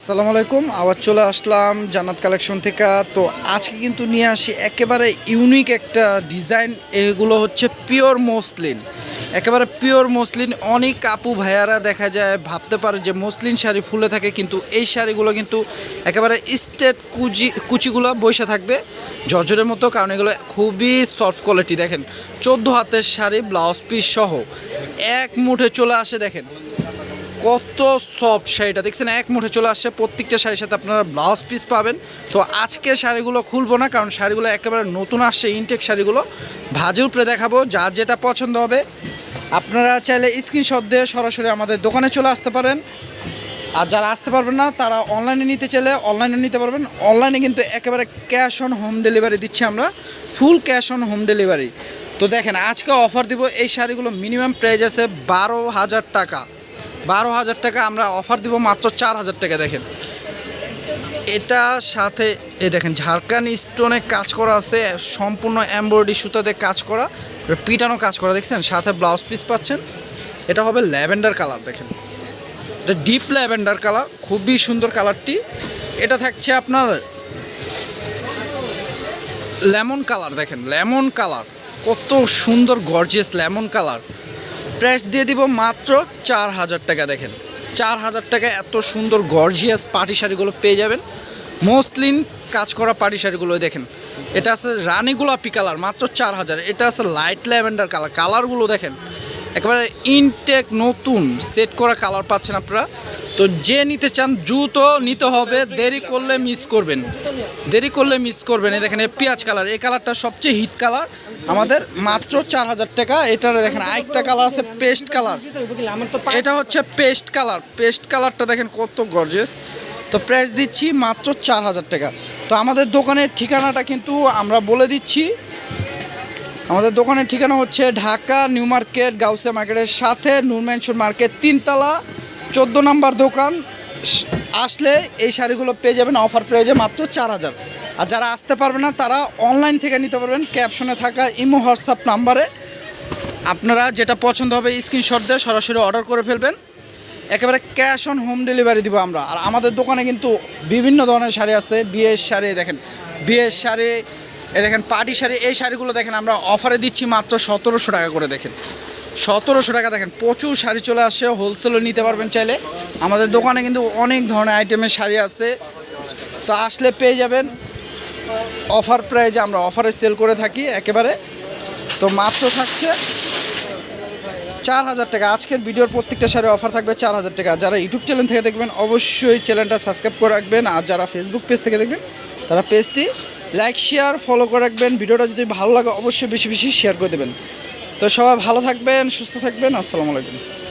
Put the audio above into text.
আসসালামু আলাইকুম। আবার চলে আসলাম জান্নাত কালেকশন থেকে। তো আজকে কিন্তু নিয়ে আসি একেবারে ইউনিক একটা ডিজাইন। এগুলো হচ্ছে পিওর মসলিন, একেবারে পিওর মসলিন। অনেক আপু ভাইয়ারা দেখা যায় ভাবতে পারে যে মসলিন শাড়ি ফুলে থাকে, কিন্তু এই শাড়িগুলো কিন্তু একেবারে স্টেট কুচিগুলো বসে থাকবে জর্জরের মতো, কারণ এগুলো খুবই সফট কোয়ালিটি। দেখেন 14 হাতের শাড়ি, ব্লাউজ পিস সহ এক মুঠে চলে আসে। দেখেন কত সফট শাড়িটা, দেখছেন এক মুঠে চলে আসছে। প্রত্যেকটা শাড়ির সাথে আপনারা ব্লাউজ পিস পাবেন। তো আজকে শাড়িগুলো খুলবো না, কারণ শাড়িগুলো একেবারে নতুন আসছে, ইনটেক শাড়িগুলো ভাজে উপরে দেখাবো। যার যেটা পছন্দ হবে আপনারা চাইলে স্ক্রিনশট দিয়ে সরাসরি আমাদের দোকানে চলে আসতে পারেন। আর যারা আসতে পারবেন না তারা অনলাইনে নিতে চাইলে অনলাইনে নিতে পারবেন। অনলাইনে কিন্তু একেবারে ক্যাশ অন হোম ডেলিভারি দিচ্ছি আমরা, full cash on home delivery. তো দেখেন আজকে অফার দিব। এই শাড়িগুলো মিনিমাম প্রাইস আছে 12,000 টাকা। 12,000 টাকা আমরা অফার দিব মাত্র 4,000 টাকা। দেখেন এটা সাথে দেখেন ঝাড়খান্ড স্টোনে কাজ করা আছে, সম্পূর্ণ এমব্রয়ডারি সুতাতে কাজ করা, পিটানো কাজ করা। দেখছেন সাথে ব্লাউজ পিস পাচ্ছেন। এটা হবে ল্যাভেন্ডার কালার। দেখেন এটা ডিপ ল্যাভেন্ডার কালার, খুবই সুন্দর কালারটি। এটা থাকছে আপনার লেমন কালার। দেখেন লেমন কালার কত সুন্দর, গর্জিয়াস লেমন কালার। প্রাইস দিয়ে দিব মাত্র 4,000 টাকা। দেখেন 4,000 টাকা এত সুন্দর গর্জিয়াস পাটি শাড়িগুলো পেয়ে যাবেন। মসলিন কাজ করা পাটি শাড়িগুলো দেখেন। এটা আছে রানী গোলাপি কালার, মাত্র 4,000। এটা আছে লাইট ল্যাভেন্ডার কালার। কালারগুলো দেখেন একেবারে ইনটেক নতুন সেট করা কালার পাচ্ছেন আপনারা। তো যে নিতে চান দ্রুত নিতে হবে, দেরি করলে মিস করবেন, দেরি করলে মিস করবেন। এই দেখেন এই পেঁয়াজ কালার, এই কালারটা সবচেয়ে হিট কালার আমাদের, মাত্র 4,000 টাকা। এটার দেখেন আরেকটা কালার আছে পেস্ট কালার, এটা হচ্ছে পেস্ট কালার। পেস্ট কালারটা দেখেন কত গর্জিয়াস। তো প্রাইস দিচ্ছি মাত্র 4,000 টাকা। তো আমাদের দোকানের ঠিকানাটা কিন্তু আমরা বলে দিচ্ছি। আমাদের দোকানের ঠিকানা হচ্ছে ঢাকা নিউ মার্কেট, গাউসিয়া মার্কেটের সাথে নূর ম্যানশন মার্কেট, 3 তলা 14 নম্বর দোকান। আসলে এই শাড়িগুলো পেয়ে যাবেন অফার প্রাইজে মাত্র 4,000। আর যারা আসতে পারবে না তারা অনলাইন থেকে নিতে পারবেন। ক্যাপশনে থাকা ইমো হোয়াটসঅ্যাপ নাম্বারে আপনারা যেটা পছন্দ হবে স্ক্রিনশট দিয়ে সরাসরি অর্ডার করে ফেলবেন। একেবারে ক্যাশ অন হোম ডেলিভারি দিব আমরা। আর আমাদের দোকানে কিন্তু বিভিন্ন ধরনের শাড়ি আছে। বিয়ের শাড়ি দেখেন, বিয়ের শাড়ি দেখেন, পার্টি শাড়ি। এই শাড়িগুলো দেখেন আমরা অফারে দিচ্ছি মাত্র 1,700 টাকা করে। দেখেন 1,700 টাকা। দেখেন প্রচুর শাড়ি চলে আসছে, হোলসেলও নিতে পারবেন চাইলে। আমাদের দোকানে কিন্তু অনেক ধরনের আইটেমের শাড়ি আছে, তো আসলে পেয়ে যাবেন অফার প্রাইজে। আমরা অফারে সেল করে থাকি একেবারে। তো মাত্র থাকছে 4,000 টাকা। আজকের ভিডিওর প্রত্যেকটা শাড়ি অফার থাকবে 4,000 টাকা। যারা ইউটিউব চ্যানেল থেকে দেখবেন অবশ্যই চ্যানেলটা সাবস্ক্রাইব করে রাখবেন। আর যারা ফেসবুক পেজ থেকে দেখবেন তারা পেজটি লাইক শেয়ার ফলো করে রাখবেন। ভিডিওটা যদি ভালো লাগে অবশ্যই বেশি বেশি শেয়ার করে দেবেন। তো সবাই ভালো থাকবেন, সুস্থ থাকবেন। আসসালামু আলাইকুম।